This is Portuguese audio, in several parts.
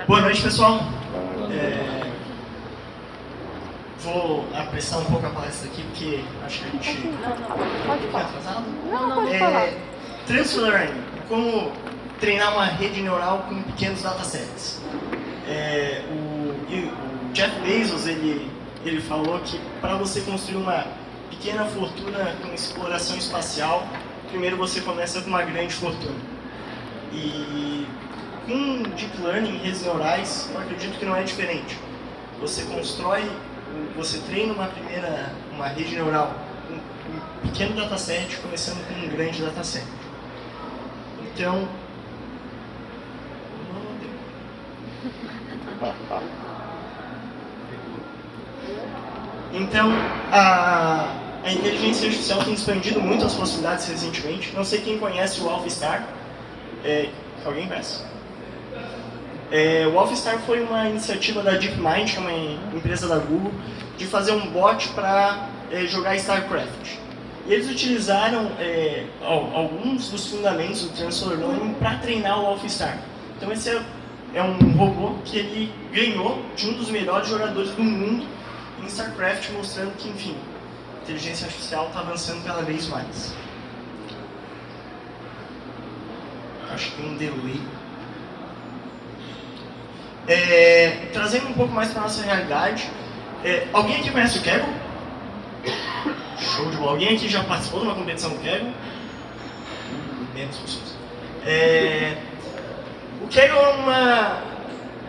Boa noite, pessoal. Vou apressar um pouco a palestra aqui, porque acho que a gente Pode fica falar. atrasado. Não, pode falar. Transfer Learning, como treinar uma rede neural com pequenos datasets. O Jeff Bezos, ele falou que para você construir uma pequena fortuna com exploração espacial, primeiro você começa com uma grande fortuna. E com Deep Learning, redes neurais, eu acredito que não é diferente. Você treina uma rede neural com um pequeno dataset, começando com um grande dataset. Então, a inteligência artificial tem expandido muito as possibilidades recentemente. Não sei quem conhece o AlphaStar. Alguém conhece? O AlphaStar foi uma iniciativa da DeepMind, que é uma empresa da Google, de fazer um bot para jogar StarCraft. E eles utilizaram alguns dos fundamentos do Transfer Learning para treinar o AlphaStar. Então esse é um robô que ele ganhou de um dos melhores jogadores do mundo em StarCraft, mostrando que, enfim, a inteligência artificial está avançando cada vez mais. Acho que tem um delay. Trazendo um pouco mais para a nossa realidade, alguém aqui conhece o Kaggle? Show de bola. Alguém aqui já participou de uma competição do Kaggle? Menos pessoas. O Kaggle é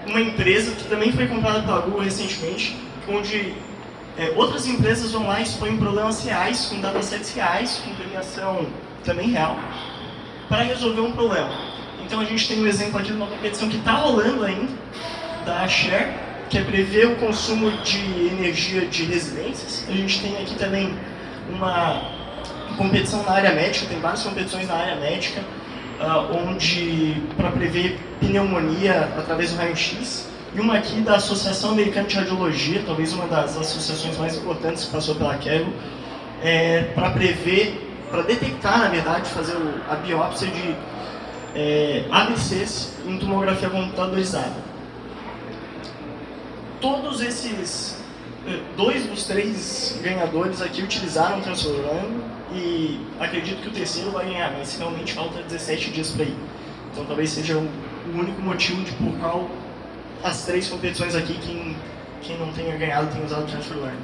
uma empresa que também foi comprada pela Google recentemente, onde outras empresas vão lá e expõem problemas reais, com datasets reais, com premiação também real, para resolver um problema. Então a gente tem um exemplo aqui de uma competição que está rolando ainda, da Share, que é prever o consumo de energia de residências. A gente tem aqui também uma competição na área médica, tem várias competições na área médica, onde para prever pneumonia através do raio-x, e uma aqui da Associação Americana de Radiologia, talvez uma das associações mais importantes que passou pela Kaggle, para detectar, na verdade, fazer a biópsia de ABCs em tomografia computadorizada. Todos esses, 2 dos 3 ganhadores aqui utilizaram o Transfer Learning e acredito que o terceiro vai ganhar, mas realmente falta 17 dias para ir. Então talvez seja o único motivo de por qual as 3 competições aqui, quem não tenha ganhado tenha usado o Transfer Learning.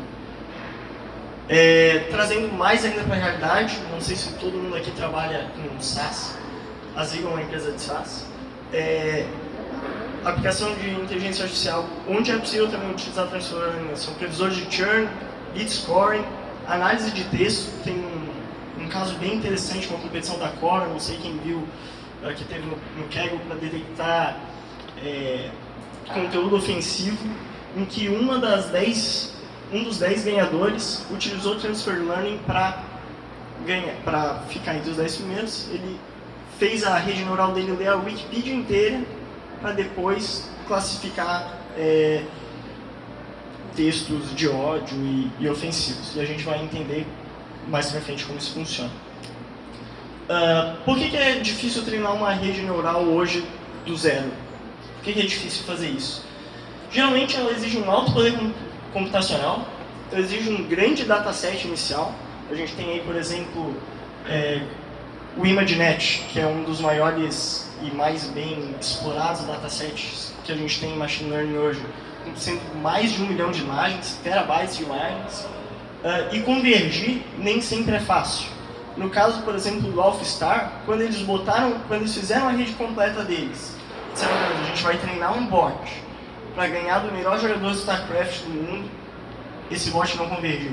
Trazendo mais ainda para a realidade, não sei se todo mundo aqui trabalha com SaaS, a Ziggo é uma empresa de SaaS. Aplicação de inteligência artificial, onde é possível também utilizar Transfer Learning, são previsores de churn, lead scoring, análise de texto. Tem um caso bem interessante, uma competição da Quora, não sei quem viu, que teve no Kaggle, para detectar conteúdo ofensivo, em que um dos 10 ganhadores utilizou Transfer Learning para ficar entre os 10 primeiros. Ele fez a rede neural dele ler a Wikipedia inteira para depois classificar textos de ódio e ofensivos. E a gente vai entender mais pra frente como isso funciona. Por que é difícil treinar uma rede neural hoje do zero? Por que é difícil fazer isso? Geralmente ela exige um alto poder computacional, então exige um grande dataset inicial. A gente tem aí, por exemplo, o ImageNet, que é um dos maiores e mais bem explorados datasets que a gente tem em Machine Learning hoje, sendo mais de 1 milhão de imagens, terabytes de imagens, e convergir nem sempre é fácil. No caso, por exemplo, do AlphaStar, quando eles fizeram a rede completa deles, disseram, a gente vai treinar um bot para ganhar do melhor jogador de StarCraft do mundo, esse bot não convergiu.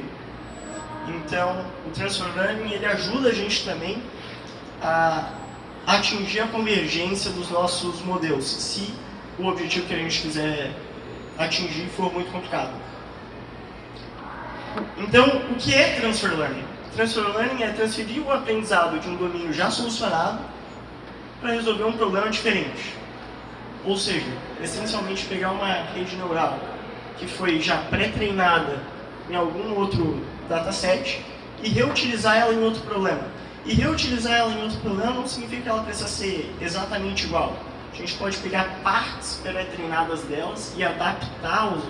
Então, o Transfer Learning ele ajuda a gente também a atingir a convergência dos nossos modelos, se o objetivo que a gente quiser atingir for muito complicado. Então, o que é Transfer Learning? Transfer Learning é transferir o aprendizado de um domínio já solucionado para resolver um problema diferente. Ou seja, essencialmente pegar uma rede neural que foi já pré-treinada em algum outro dataset e reutilizar ela em outro problema. E reutilizar ela em outro problema não significa que ela precisa ser exatamente igual. a gente pode pegar partes pré-treinadas delas e adaptá-las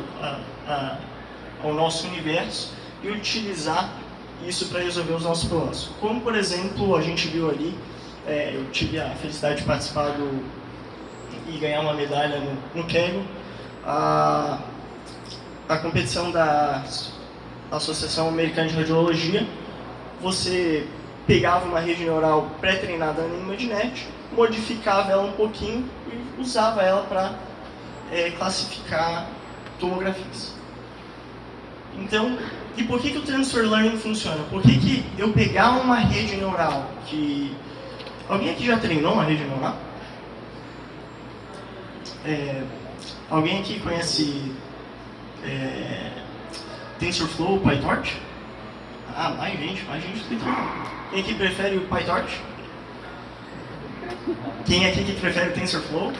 ao nosso universo e utilizar isso para resolver os nossos problemas. Como, por exemplo, a gente viu ali, eu tive a felicidade de participar e ganhar uma medalha no Kegel, a competição da Associação Americana de Radiologia. Você pegava uma rede neural pré-treinada na ImageNet, modificava ela um pouquinho e usava ela para classificar tomografias. Então, e por que o Transfer Learning funciona? Por que eu pegar uma rede neural que... Alguém aqui já treinou uma rede neural? Alguém aqui conhece TensorFlow, PyTorch? Ah, mais gente treinou. Quem aqui prefere o PyTorch? Quem aqui que prefere o TensorFlow?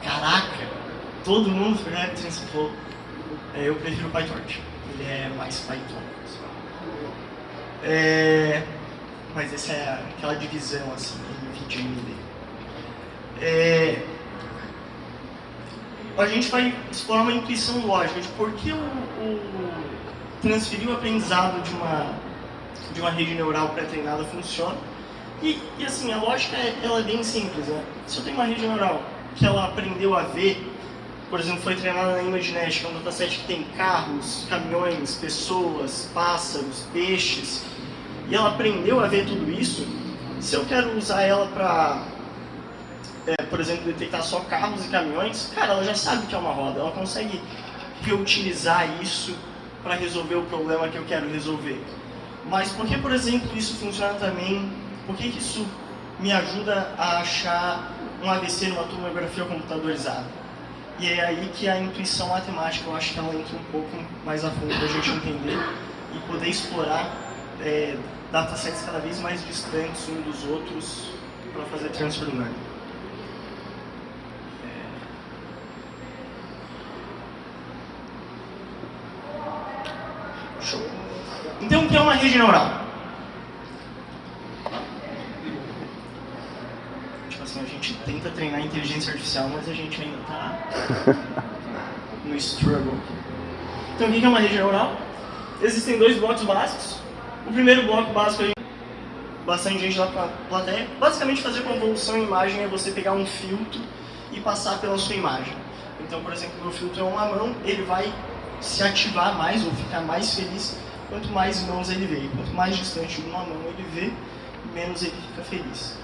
Caraca, todo mundo prefere o TensorFlow. Eu prefiro o PyTorch. Ele é mais Python. Mas essa é aquela divisão assim, NVIDIA e AMD. A gente vai explorar uma intuição lógica de por que transferir o aprendizado de uma rede neural pré-treinada funciona. E assim, a lógica ela é bem simples, né? Se eu tenho uma rede neural que ela aprendeu a ver, por exemplo, foi treinada na ImageNet, que é um dataset que tem carros, caminhões, pessoas, pássaros, peixes, e ela aprendeu a ver tudo isso, se eu quero usar ela para, por exemplo, detectar só carros e caminhões, cara, ela já sabe o que é uma roda, ela consegue reutilizar isso para resolver o problema que eu quero resolver. Mas por que, por exemplo, isso funciona também? Por que isso me ajuda a achar um AVC numa tomografia computadorizada? E é aí que a intuição matemática, eu acho que ela entra um pouco mais a fundo para a gente entender e poder explorar datasets cada vez mais distantes uns dos outros para fazer transfer learning. Show. Então, o que é uma rede neural? Tipo assim, a gente tenta treinar inteligência artificial, mas a gente ainda está no struggle. Então, o que é uma rede neural? Existem dois blocos básicos. O primeiro bloco básico, bastante gente lá para plateia. Basicamente, fazer convolução em imagem é você pegar um filtro e passar pela sua imagem. Então, por exemplo, meu filtro é uma mão, ele vai se ativar mais ou ficar mais feliz quanto mais mãos ele vê. Quanto mais distante de uma mão ele vê, menos ele fica feliz.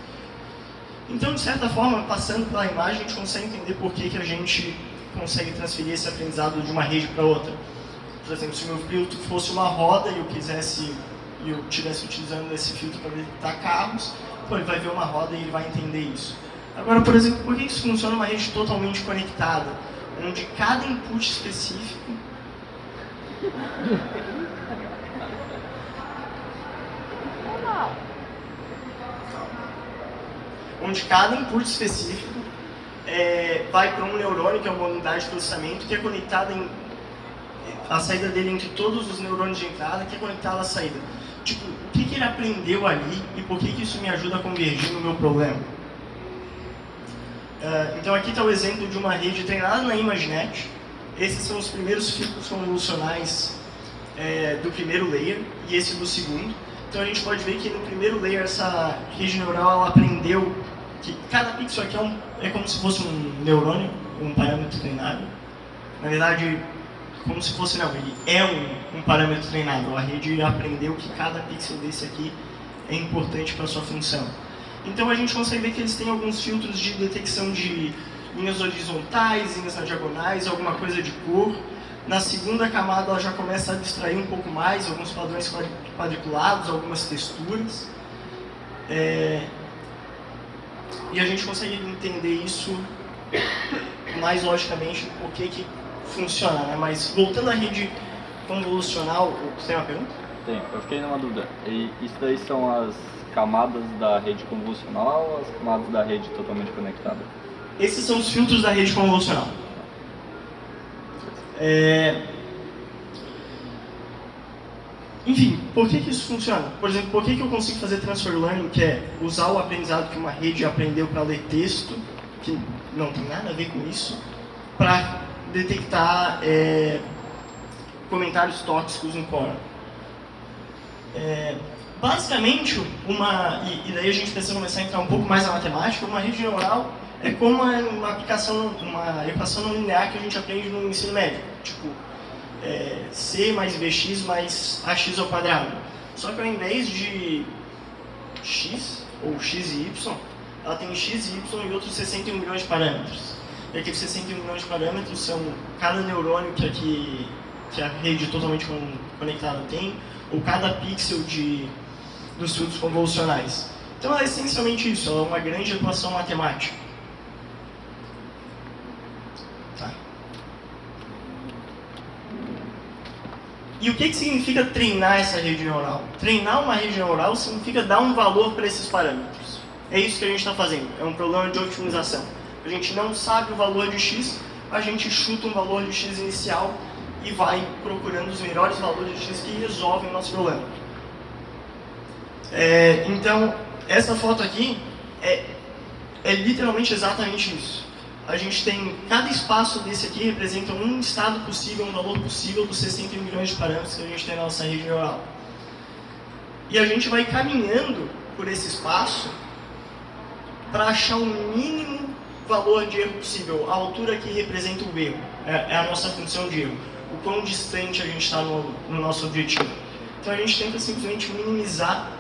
Então, de certa forma, passando pela imagem, a gente consegue entender por que a gente consegue transferir esse aprendizado de uma rede para outra. Por exemplo, se o meu filtro fosse uma roda e eu estivesse utilizando esse filtro para detectar carros, então ele vai ver uma roda e ele vai entender isso. Agora, por exemplo, por que isso funciona numa rede totalmente conectada, onde cada input específico vai para um neurônio, que é uma unidade de processamento, que é conectada a saída dele entre todos os neurônios de entrada, que é conectada à saída. Tipo, o que ele aprendeu ali e por que isso me ajuda a convergir no meu problema? Então aqui está o exemplo de uma rede treinada na ImageNet. Esses são os primeiros filtros convolucionais do primeiro layer e esse do segundo. Então a gente pode ver que no primeiro layer essa rede neural ela aprendeu que cada pixel aqui é como se fosse um neurônio, um parâmetro treinado. Na verdade, como se fosse não, ele é um parâmetro treinado. A rede aprendeu que cada pixel desse aqui é importante para a sua função. Então a gente consegue ver que eles têm alguns filtros de detecção de linhas horizontais, linhas na diagonais, alguma coisa de cor. Na segunda camada ela já começa a abstrair um pouco mais, alguns padrões quadriculados, algumas texturas. E a gente consegue entender isso mais logicamente por que funciona, né? Mas voltando à rede convolucional, você tem uma pergunta? Tem, eu fiquei numa dúvida. E isso daí são as camadas da rede convolucional ou as camadas da rede totalmente conectada? Esses são os filtros da rede convolucional. Enfim, por que isso funciona? Por exemplo, por que eu consigo fazer transfer learning, que é usar o aprendizado que uma rede aprendeu para ler texto que não tem nada a ver com isso, para detectar comentários tóxicos no core. Basicamente, e daí a gente precisa começar a entrar um pouco mais na matemática, uma rede neural é como uma equação não linear que a gente aprende no ensino médio, tipo C mais BX mais AX ao quadrado. Só que ao invés de X, ou X e Y, ela tem X e Y e outros 61 milhões de parâmetros. E aqueles 61 milhões de parâmetros são cada neurônio que a rede totalmente conectada tem, ou cada pixel dos fluxos convolucionais. Então ela é essencialmente isso, ela é uma grande equação matemática. Tá. E o que significa treinar essa rede neural? Treinar uma rede neural significa dar um valor para esses parâmetros. É isso que a gente está fazendo, é um problema de otimização. A gente não sabe o valor de x, a gente chuta um valor de x inicial e vai procurando os melhores valores de x que resolvem o nosso problema. Então, essa foto aqui é literalmente exatamente isso. A gente tem, cada espaço desse aqui representa um estado possível, um valor possível dos 61 milhões de parâmetros que a gente tem na nossa rede neural. E a gente vai caminhando por esse espaço para achar o mínimo valor de erro possível, a altura que representa o erro. É a nossa função de erro, o quão distante a gente está no nosso objetivo. Então a gente tenta simplesmente minimizar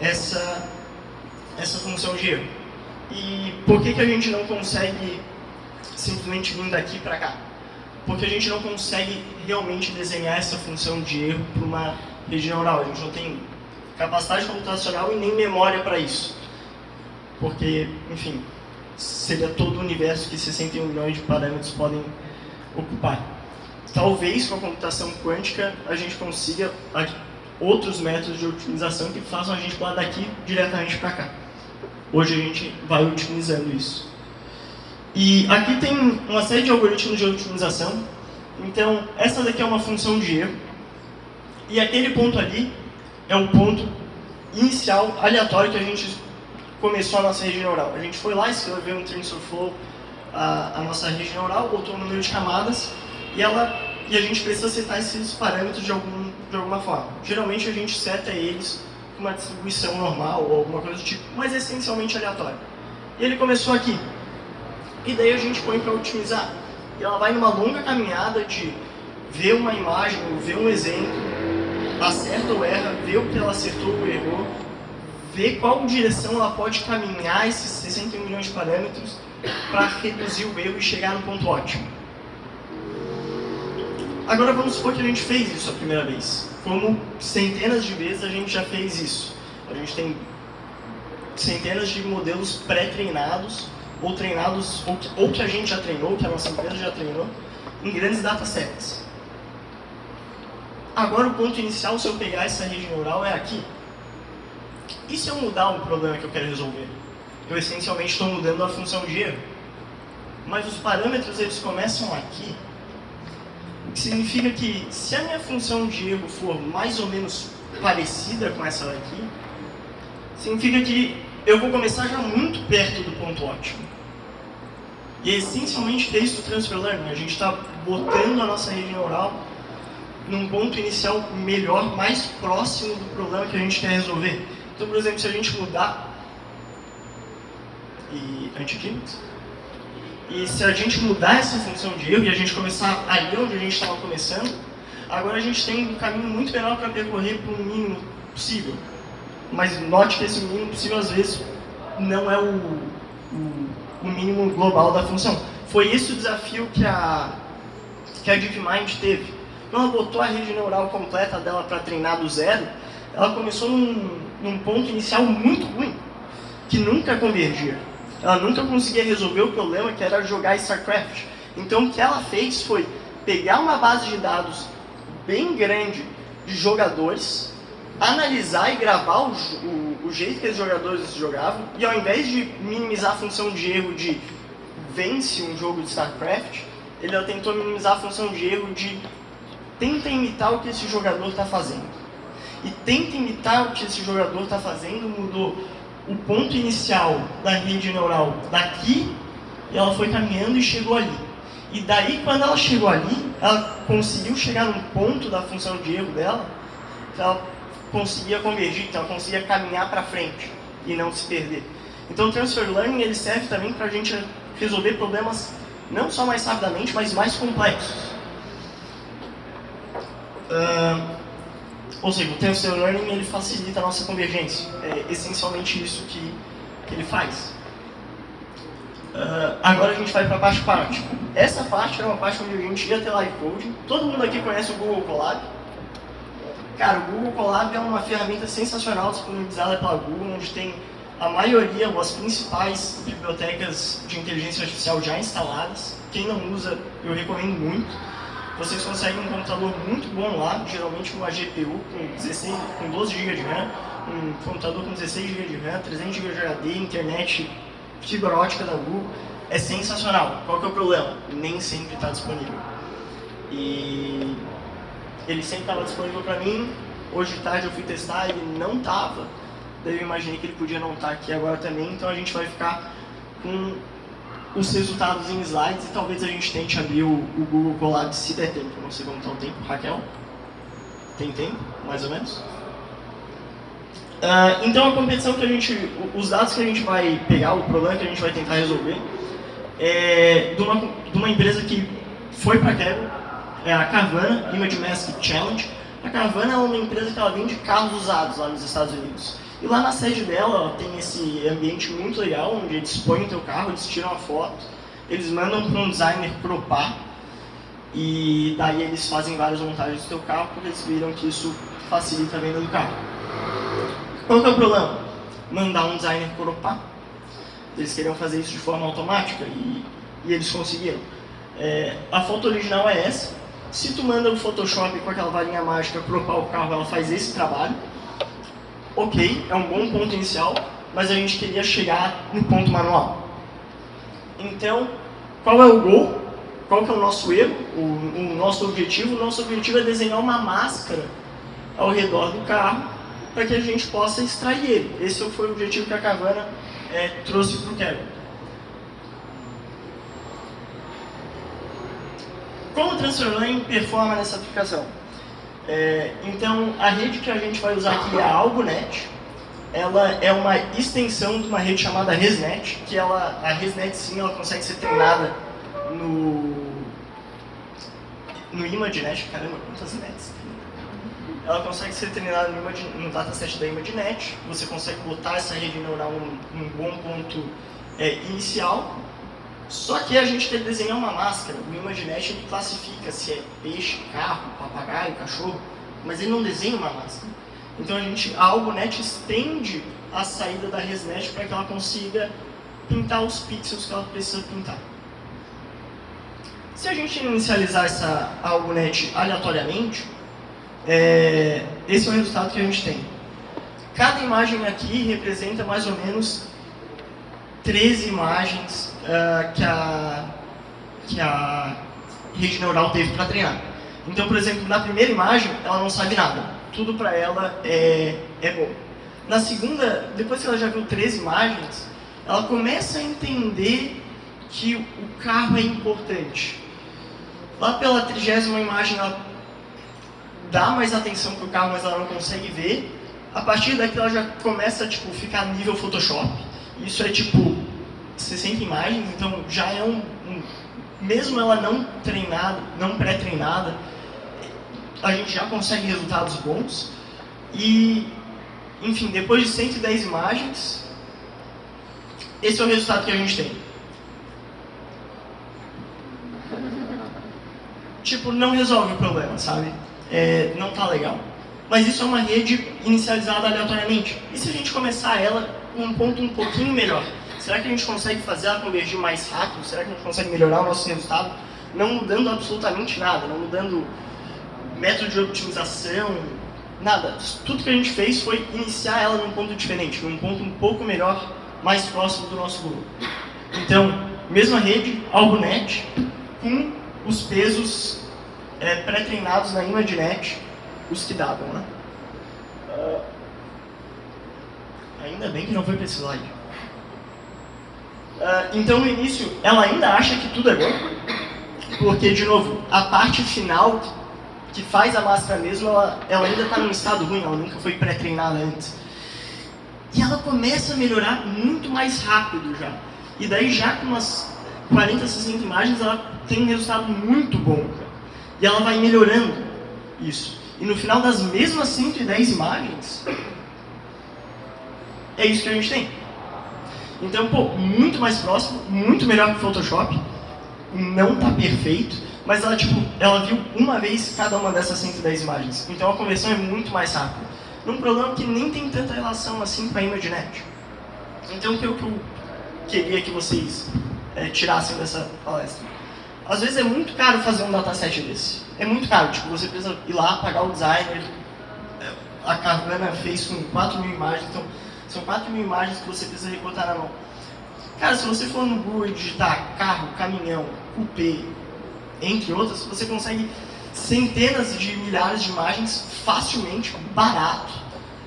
essa função de erro. E por que a gente não consegue simplesmente vir daqui para cá? Porque a gente não consegue realmente desenhar essa função de erro para uma rede neural. A gente não tem capacidade computacional e nem memória para isso. Porque, enfim, seria todo o universo que 61 milhões de parâmetros podem ocupar. Talvez com a computação quântica a gente consiga outros métodos de otimização que façam a gente pular daqui diretamente para cá. Hoje a gente vai otimizando isso. E aqui tem uma série de algoritmos de otimização. Então, essa daqui é uma função de erro. E aquele ponto ali é o ponto inicial aleatório que a gente começou a nossa rede neural. A gente foi lá, escreveu um TensorFlow a nossa rede neural, botou o número de camadas e a gente precisa setar esses parâmetros de alguma forma. Geralmente a gente seta eles com uma distribuição normal ou alguma coisa do tipo, mas essencialmente aleatório. E ele começou aqui. E daí a gente põe para otimizar. E ela vai numa longa caminhada de ver uma imagem, ver um exemplo, acerta ou erra, ver o que ela acertou ou errou, ver qual direção ela pode caminhar esses 61 milhões de parâmetros para reduzir o erro e chegar no ponto ótimo. Agora vamos supor que a gente fez isso a primeira vez. Como centenas de vezes a gente já fez isso. A gente tem centenas de modelos pré-treinados ou treinados, ou que a gente já treinou, que a nossa empresa já treinou, em grandes datasets. Agora o ponto inicial, se eu pegar essa rede neural, é aqui. E se eu mudar o problema que eu quero resolver? Eu essencialmente estou mudando a função de erro. Mas os parâmetros eles começam aqui. O que significa que se a minha função de erro for mais ou menos parecida com essa daqui, significa que eu vou começar já muito perto do ponto ótimo. E é essencialmente base transfer learning. A gente está botando a nossa rede neural num ponto inicial melhor, mais próximo do problema que a gente quer resolver. Então, por exemplo, se a gente mudar e se a gente mudar essa função de erro e a gente começar ali onde a gente estava começando, agora a gente tem um caminho muito menor para percorrer para o mínimo possível. Mas note que esse mínimo possível, às vezes, não é o mínimo global da função. Foi esse o desafio que a DeepMind teve. Quando ela botou a rede neural completa dela para treinar do zero, ela começou num ponto inicial muito ruim, que nunca convergia. Ela nunca conseguia resolver o problema que era jogar StarCraft. Então o que ela fez foi pegar uma base de dados bem grande de jogadores, analisar e gravar o jeito que os jogadores jogavam, e ao invés de minimizar a função de erro de vence um jogo de StarCraft, ele tentou minimizar a função de erro de tenta imitar o que esse jogador está fazendo. E tenta imitar o que esse jogador está fazendo mudou o ponto inicial da rede neural daqui e ela foi caminhando e chegou ali. E daí, quando ela chegou ali, ela conseguiu chegar num ponto da função de erro dela, que ela conseguia convergir, então ela conseguia caminhar para frente e não se perder. Então o Transfer Learning ele serve também para a gente resolver problemas não só mais rapidamente, mas mais complexos. Ou seja, o Transfer Learning ele facilita a nossa convergência. É essencialmente isso que ele faz. Agora a gente vai para a parte prática. Essa parte era uma parte onde a gente ia ter live coding. Todo mundo aqui conhece o Google Colab? Cara, o Google Colab é uma ferramenta sensacional disponibilizada pela Google, onde tem a maioria, ou as principais bibliotecas de inteligência artificial já instaladas. Quem não usa, eu recomendo muito. Vocês conseguem um computador muito bom lá, geralmente uma GPU com 12 GB de RAM, um computador com 16 GB de RAM, 300 GB de HD, internet, fibra ótica da Google. É sensacional. Qual que é o problema? Nem sempre está disponível. E ele sempre estava disponível para mim. Hoje de tarde eu fui testar, ele não estava. Daí eu imaginei que ele podia não estar aqui agora também. Então a gente vai ficar com os resultados em slides e talvez a gente tente abrir o Google Colab se der tempo. Não sei como está o tempo. Raquel? Tem tempo? Mais ou menos? Então a competição que os dados que a gente vai pegar, o problema que a gente vai tentar resolver é de uma empresa que foi para a Kaggle, é a Carvana Image Mask Challenge. A Carvana é uma empresa que ela vende carros usados lá nos Estados Unidos. E lá na sede dela tem esse ambiente muito legal, onde eles põem o teu carro, eles tiram a foto, eles mandam para um designer cropar, e daí eles fazem várias montagens do teu carro, porque eles viram que isso facilita a venda do carro. Qual que é o problema? Mandar um designer cropar. Eles queriam fazer isso de forma automática e eles conseguiram. A foto original é essa. Se tu manda o Photoshop com aquela varinha mágica cropar o carro, ela faz esse trabalho. Ok, é um bom ponto inicial, mas a gente queria chegar no ponto manual. Então, qual é o goal? Qual que é o nosso erro? O nosso objetivo? O nosso objetivo é desenhar uma máscara ao redor do carro para que a gente possa extrair ele. Esse foi o objetivo que a Carvana trouxe para o Kaggle. Como o Transfer Learning performa nessa aplicação? Então, a rede que a gente vai usar aqui é a AlgoNet. Ela é uma extensão de uma rede chamada ResNet, que a ResNet sim, ela consegue ser treinada no ImageNet. Caramba, quantas nets tem? Ela consegue ser treinada no dataset da ImageNet. Você consegue botar essa rede neural num bom ponto inicial. Só que a gente tem que desenhar uma máscara. O ImageNet ele classifica se é peixe, carro, papagaio, cachorro, mas ele não desenha uma máscara. Então a AlgoNet estende a saída da ResNet para que ela consiga pintar os pixels que ela precisa pintar. Se a gente inicializar essa AlgoNet aleatoriamente, esse é o resultado que a gente tem. Cada imagem aqui representa mais ou menos 13 imagens que a rede neural teve para treinar. Então, por exemplo, na primeira imagem, ela não sabe nada. Tudo para ela é bom. Na segunda, depois que ela já viu 13 imagens, ela começa a entender que o carro é importante. Lá pela 30ª imagem, ela dá mais atenção para o carro, mas ela não consegue ver. A partir daqui, ela já começa a ficar nível Photoshop. Isso é 60 imagens, então já é mesmo ela não treinada, não pré-treinada, a gente já consegue resultados bons. E, enfim, depois de 110 imagens, esse é o resultado que a gente tem. Não resolve o problema, sabe? Não tá legal. Mas isso é uma rede inicializada aleatoriamente. E se a gente começar ela com um ponto um pouquinho melhor? Será que a gente consegue fazer ela convergir mais rápido? Será que a gente consegue melhorar o nosso resultado? Não mudando absolutamente nada, não mudando método de otimização, nada. Tudo que a gente fez foi iniciar ela num ponto diferente, num ponto um pouco melhor, mais próximo do nosso Google. Então, mesma rede, AlgoNet, com os pesos pré-treinados na ImageNet, os que davam, né? Ainda bem que não foi para esse slide. Então, no início, ela ainda acha que tudo é bom, porque, de novo, a parte final que faz a máscara mesmo, ela ainda está num estado ruim, ela nunca foi pré-treinada antes. E ela começa a melhorar muito mais rápido já. E daí, já com umas 40, 60 imagens, ela tem um resultado muito bom, cara. E ela vai melhorando isso. E no final das mesmas 110 imagens, é isso que a gente tem. Então, pô, muito mais próximo, muito melhor que o Photoshop. Não tá perfeito, mas ela viu uma vez cada uma dessas 110 imagens. Então a conversão é muito mais rápida. Num programa que nem tem tanta relação assim com a ImageNet. Então o que eu queria que vocês tirassem dessa palestra? Às vezes é muito caro fazer um dataset desse. É muito caro, tipo, você precisa ir lá, pagar o designer. A Carvana fez com 4.000 imagens, então são 4.000 imagens que você precisa recortar na mão. Cara, se você for no Google e digitar carro, caminhão, cupê, entre outras, você consegue centenas de milhares de imagens facilmente, barato.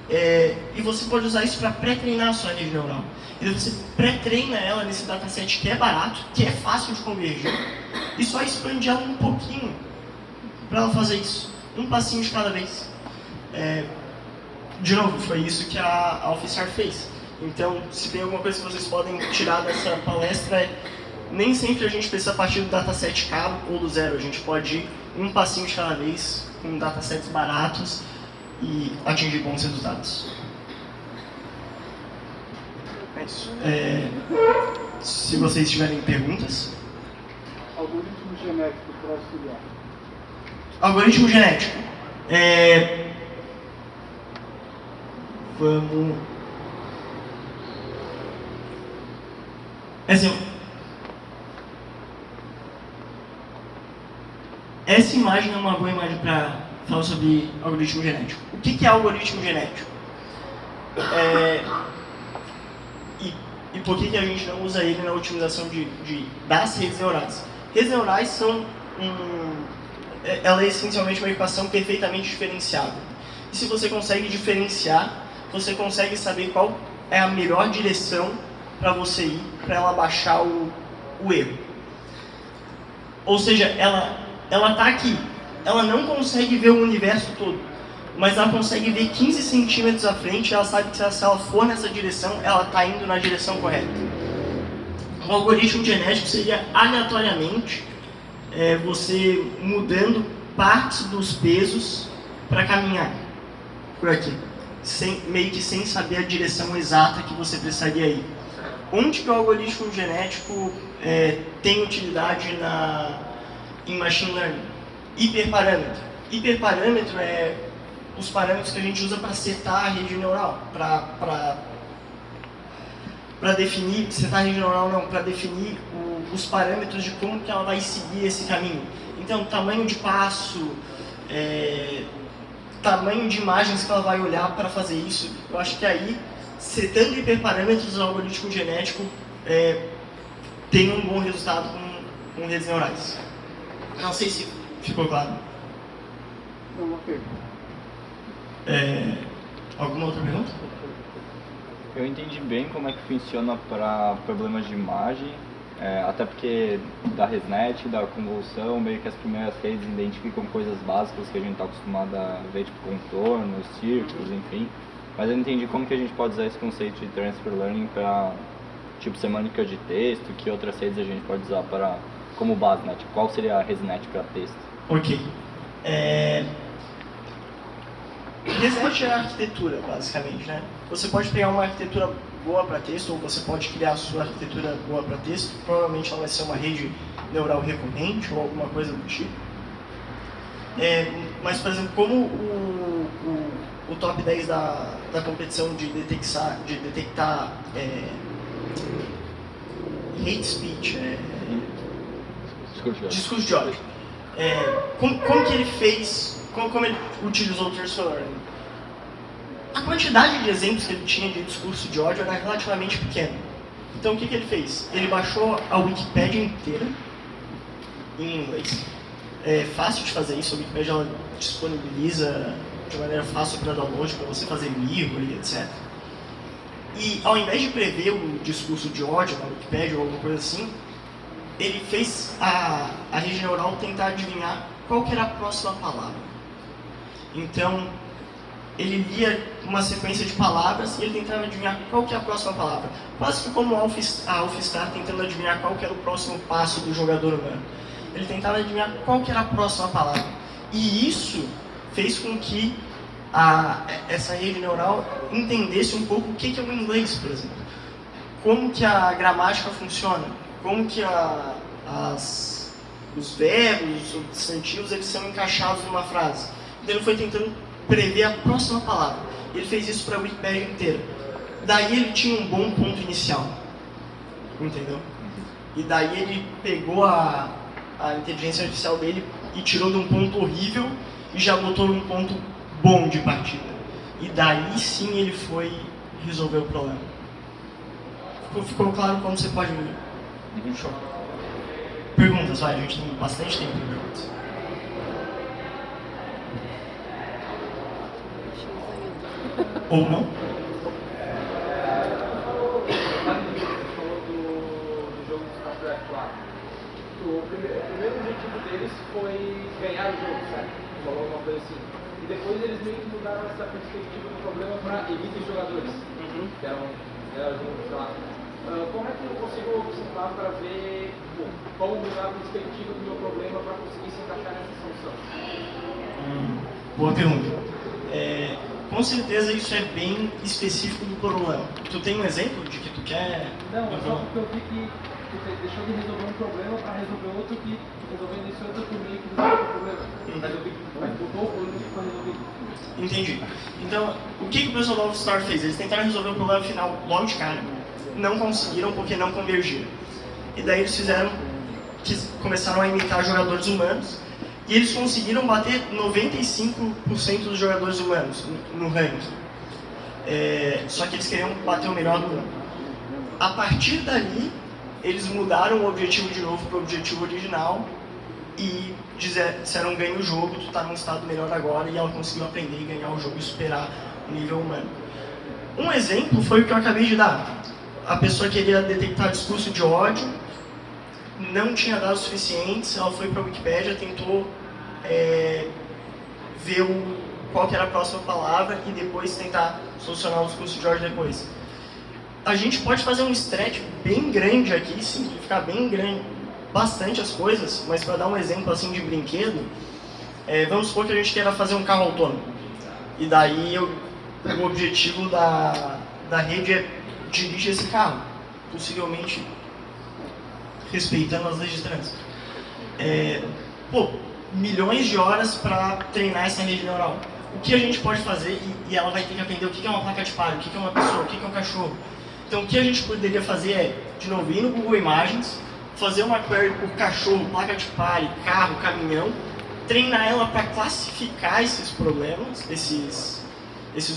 E você pode usar isso para pré-treinar a sua rede neural. E você pré-treina ela nesse dataset que é barato, que é fácil de convergir, e só expande ela um pouquinho para ela fazer isso. Um passinho de cada vez. De novo, foi isso que a Alphystar fez. Então, se tem alguma coisa que vocês podem tirar dessa palestra, nem sempre a gente precisa partir do dataset caro ou do zero. A gente pode ir um passinho de cada vez, com datasets baratos e atingir bons resultados. É isso. Se vocês tiverem perguntas. Algoritmo genético para auxiliar. Algoritmo genético. Vamos... Assim, essa imagem é uma boa imagem para falar sobre algoritmo genético. O que é algoritmo genético? E por que a gente não usa ele na otimização das redes neurais? Redes neurais são ela é essencialmente uma equação perfeitamente diferenciável. E se você consegue diferenciar, você consegue saber qual é a melhor direção para você ir, para ela baixar o erro. Ou seja, ela está aqui, ela não consegue ver o universo todo, mas ela consegue ver 15 centímetros à frente, ela sabe que se ela for nessa direção, ela está indo na direção correta. O algoritmo genético seria aleatoriamente você mudando partes dos pesos para caminhar por aqui, meio que sem saber a direção exata que você precisaria ir. Onde que o algoritmo genético tem utilidade em machine learning? Hiperparâmetro. Hiperparâmetro é os parâmetros que a gente usa para setar a rede neural, para definir, setar a rede neural não, para definir os parâmetros de como que ela vai seguir esse caminho. Então, tamanho de passo, tamanho de imagens que ela vai olhar para fazer isso. Eu acho que aí, setando hiperparâmetros, o algoritmo genético tem um bom resultado com redes neurais. Não sei se ficou claro. Não, ok. Alguma outra pergunta? Eu entendi bem como é que funciona para problemas de imagem, até porque da ResNet, da convolução, meio que as primeiras redes identificam coisas básicas que a gente está acostumado a ver, tipo contornos, círculos, enfim. Mas eu entendi como que a gente pode usar esse conceito de Transfer Learning para, tipo, semântica de texto, que outras redes a gente pode usar como base, né? Tipo, qual seria a ResNet para texto? Ok. ResNet é a arquitetura, basicamente, né? Você pode pegar uma arquitetura boa para texto, ou você pode criar a sua arquitetura boa para texto. Provavelmente ela vai ser uma rede neural recorrente, ou alguma coisa do tipo. Mas, por exemplo, como o top 10 da competição de detectar hate speech, discurso de ódio. Como que ele fez, como ele utilizou o Transfer Learning? A quantidade de exemplos que ele tinha de discurso de ódio era relativamente pequena. Então o que ele fez? Ele baixou a Wikipédia inteira em inglês. É fácil de fazer isso, a Wikipédia ela disponibiliza de maneira fácil para download, para você fazer mirror e etc. E ao invés de prever o discurso de ódio na Wikipédia ou alguma coisa assim, ele fez a rede neural tentar adivinhar qual que era a próxima palavra. Então, ele lia uma sequência de palavras e ele tentava adivinhar qual que é a próxima palavra. Quase que como a AlphaStar tentando adivinhar qual que era o próximo passo do jogador humano. Ele tentava adivinhar qual que era a próxima palavra. E isso fez com que essa rede neural entendesse um pouco o que é o inglês, por exemplo. Como que a gramática funciona. Como que os verbos, os substantivos, eles são encaixados numa frase. Então ele foi tentando prever a próxima palavra. Ele fez isso para a Wikipédia inteira. Daí ele tinha um bom ponto inicial. Entendeu? E daí ele pegou a inteligência artificial dele e tirou de um ponto horrível e já botou num ponto bom de partida. E daí sim ele foi resolver o problema. Ficou claro como você pode ver? Show. Perguntas, vai, a gente tem bastante tempo para perguntas. Ou não? O primeiro objetivo deles foi ganhar o jogo, certo? Falou uma coisa assim. E depois eles meio que mudaram essa perspectiva do problema para elite de jogadores, que eram sei lá. Como é que eu consigo observar para ver como mudar a perspectiva do meu problema para conseguir se encaixar nessa solução? Boa pergunta. Com certeza isso é bem específico do problema. Tu tem um exemplo de que tu quer? Não, só porque eu vi que você deixou de resolver um problema para resolver outro que, resolvendo esse outro, tu meio que resolveu o problema. Mas eu vi que mudou o problema que foi resolvido. Entendi. Então, o que o pessoal da AlphaStar fez? Eles tentaram resolver o problema final logo de cara. Não conseguiram porque não convergiram. E daí eles começaram a imitar jogadores humanos. E eles conseguiram bater 95% dos jogadores humanos no ranking. Só que eles queriam bater o melhor do mundo. A partir dali, eles mudaram o objetivo de novo para o objetivo original e disseram ganha o jogo, tu está num estado melhor agora, e ela conseguiu aprender e ganhar o jogo e superar o nível humano. Um exemplo foi o que eu acabei de dar. A pessoa queria detectar discurso de ódio, não tinha dados suficientes, ela foi para a Wikipédia, tentou ver qual que era a próxima palavra e depois tentar solucionar o discurso de ódio depois. A gente pode fazer um stretch bem grande aqui, simplificar bem grande, bastante as coisas, mas para dar um exemplo assim de brinquedo, vamos supor que a gente queira fazer um carro autônomo. E daí o objetivo da rede é dirigir esse carro, possivelmente respeitando as leis de trânsito. Milhões de horas para treinar essa rede neural. O que a gente pode fazer, e ela vai ter que aprender o que é uma placa de pare, o que é uma pessoa, o que é um cachorro. Então o que a gente poderia fazer é, de novo, ir no Google Imagens, fazer uma query por cachorro, placa de pare, carro, caminhão, treinar ela para classificar esses problemas, esses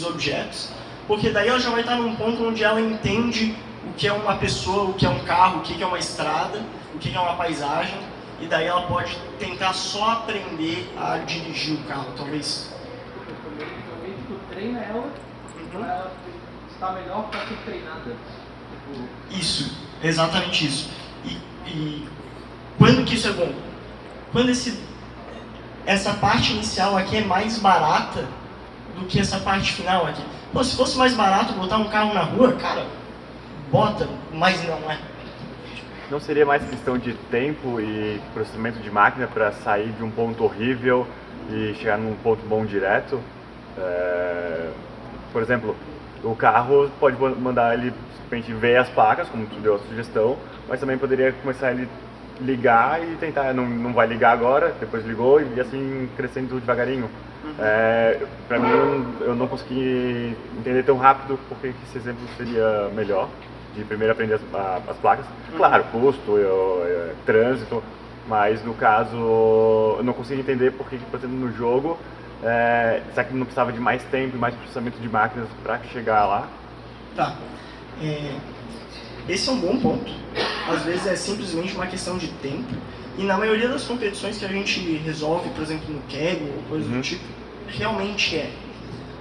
objetos, porque daí ela já vai estar num ponto onde ela entende o que é uma pessoa, o que é um carro, o que é uma estrada, o que é uma paisagem, e daí ela pode tentar só aprender a dirigir o carro, talvez. Também tu treina ela, para ela estar melhor para ser treinada. Isso, exatamente isso. E quando que isso é bom? Quando essa parte inicial aqui é mais barata do que essa parte final aqui. Se fosse mais barato botar um carro na rua, cara, bota, mas não é. Não seria mais questão de tempo e processamento de máquina para sair de um ponto horrível e chegar num ponto bom direto? Por exemplo, o carro pode mandar ele simplesmente ver as placas, como tu deu a sugestão, mas também poderia começar ele ligar e tentar, não vai ligar agora, depois ligou e assim crescendo devagarinho. Para mim, eu não consegui entender tão rápido porque esse exemplo seria melhor. De primeiro aprender as placas. Claro, custo, trânsito, mas no caso eu não consigo entender porque, por exemplo, no jogo, será que não precisava de mais tempo e mais processamento de máquinas para chegar lá? Tá. Esse é um bom ponto. Às vezes é simplesmente uma questão de tempo. E na maioria das competições que a gente resolve, por exemplo, no Kegel ou coisa do tipo, realmente é.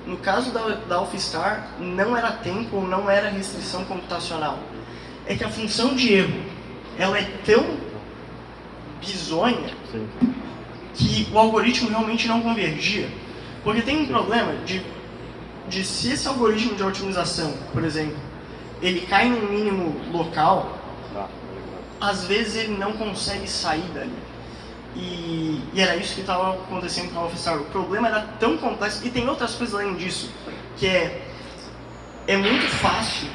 No caso da Alphstar, não era tempo ou não era restrição computacional. É que a função de erro, ela é tão bizonha Sim. que o algoritmo realmente não convergia. Porque tem um problema de se esse algoritmo de otimização, por exemplo, ele cai num mínimo local, Tá. às vezes ele não consegue sair dali. E era isso que estava acontecendo com a Alphstar. O problema era tão complexo, e tem outras coisas além disso, que é muito fácil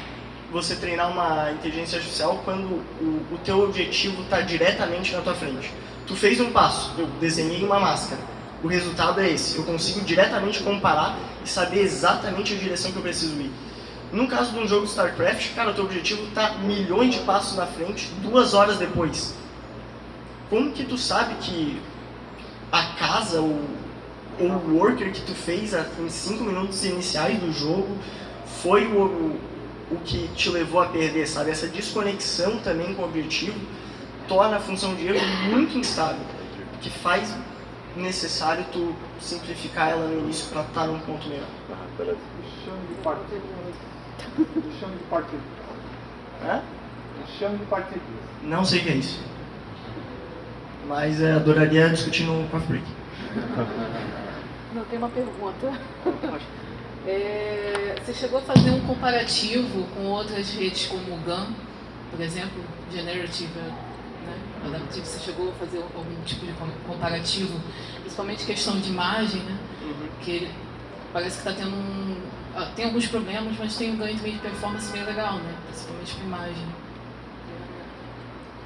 você treinar uma inteligência artificial quando o teu objetivo está diretamente na tua frente. Tu fez um passo, eu desenhei uma máscara, o resultado é esse. Eu consigo diretamente comparar e saber exatamente a direção que eu preciso ir. No caso de um jogo de StarCraft, cara, o teu objetivo está milhões de passos na frente, 2 horas depois. Como que tu sabe que a casa ou o worker que tu fez em 5 minutos iniciais do jogo foi o que te levou a perder, sabe? Essa desconexão também com o objetivo torna a função de erro muito instável, que faz necessário tu simplificar ela no início para estar num ponto melhor. Beleza. Chame de partido. Chame de partido. Hã? Chame de partido. Não sei o que é isso. Mas adoraria discutir no Coffee Break. Não, tem uma pergunta. Você chegou a fazer um comparativo com outras redes como o GAN, por exemplo, Generative, né? Adaptive, você chegou a fazer algum tipo de comparativo, principalmente questão de imagem, né? Que parece que está tendo tem alguns problemas, mas tem um ganho também de performance bem legal, né? Principalmente com imagem.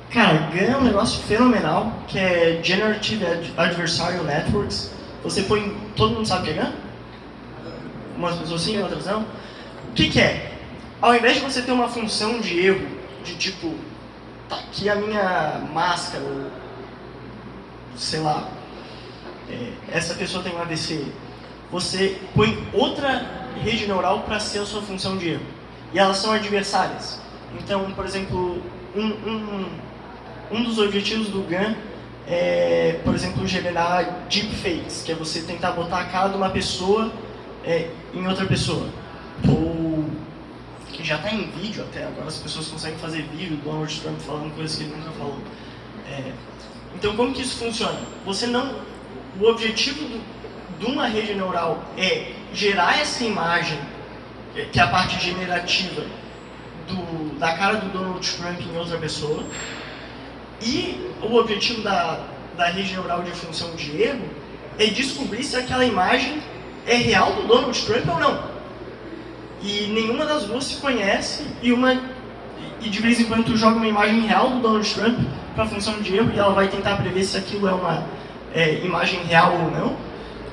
Cara, GAN é um negócio fenomenal, que é Generative Adversarial Networks. Você põe... Todo mundo sabe o que é GAN? Umas pessoas sim, outras não. O que é? Ao invés de você ter uma função de erro, de tipo, tá aqui a minha máscara, ou sei lá, essa pessoa tem um AVC, você põe outra rede neural para ser a sua função de erro. E elas são adversárias. Então, por exemplo, um dos objetivos do GAN é, por exemplo, gerar deepfakes, que é você tentar botar a cara de uma pessoa em outra pessoa. Ou que já está em vídeo até, agora as pessoas conseguem fazer vídeo do Donald Trump falando coisas que ele nunca falou. Então, como que isso funciona? O objetivo de uma rede neural é gerar essa imagem, que é a parte generativa da cara do Donald Trump em outra pessoa, e o objetivo da rede neural de função de erro é descobrir se aquela imagem é real do Donald Trump ou não. E nenhuma das duas se conhece, e de vez em quando tu joga uma imagem real do Donald Trump para a função de erro e ela vai tentar prever se aquilo é uma imagem real ou não.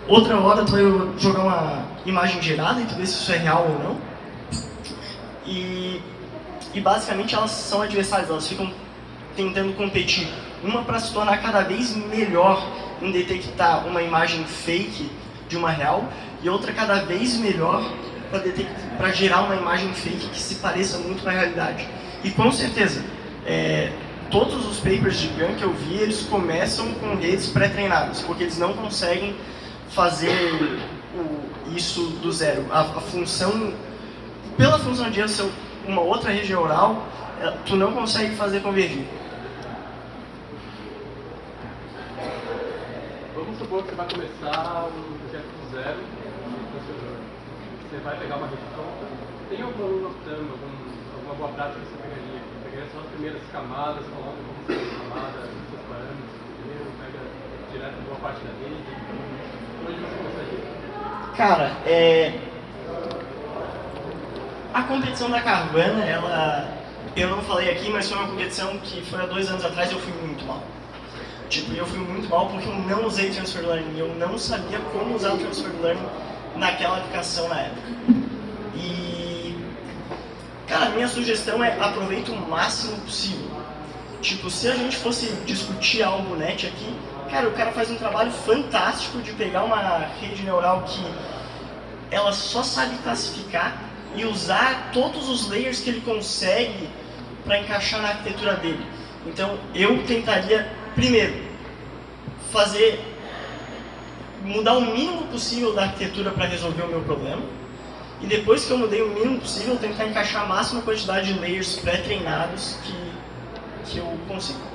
Outra hora tu vai jogar uma imagem gerada e tu vê se isso é real ou não. E basicamente elas são adversárias, elas ficam tentando competir. Uma para se tornar cada vez melhor em detectar uma imagem fake de uma real, e outra cada vez melhor para gerar uma imagem fake que se pareça muito com a realidade. E com certeza, todos os papers de GAN que eu vi, eles começam com redes pré-treinadas, porque eles não conseguem fazer isso do zero. Pela função de erro ser uma outra rede neural, tu não consegue fazer convergir. Vamos supor que você vai começar um projeto do zero, você vai pegar uma rede pronta. Tem algum rule of thumb, alguma boa prática que você pegaria? Pegaria só as primeiras camadas, coloca como se fosse camada, seus parâmetros, primeiro, pega direto boa parte da rede. Onde você começaria? Cara, a competição da Carvana, eu não falei aqui, mas foi uma competição que foi há 2 anos atrás e eu fui muito mal. Eu fui muito mal porque eu não usei Transfer Learning, eu não sabia como usar o Transfer Learning naquela aplicação na época. E, cara, minha sugestão é aproveita o máximo possível. Se a gente fosse discutir algo net aqui, cara, o cara faz um trabalho fantástico de pegar uma rede neural que ela só sabe classificar e usar todos os layers que ele consegue para encaixar na arquitetura dele. Então, eu tentaria, primeiro, fazer mudar o mínimo possível da arquitetura para resolver o meu problema. E depois que eu mudei o mínimo possível, tentar encaixar a máxima quantidade de layers pré-treinados que eu consigo.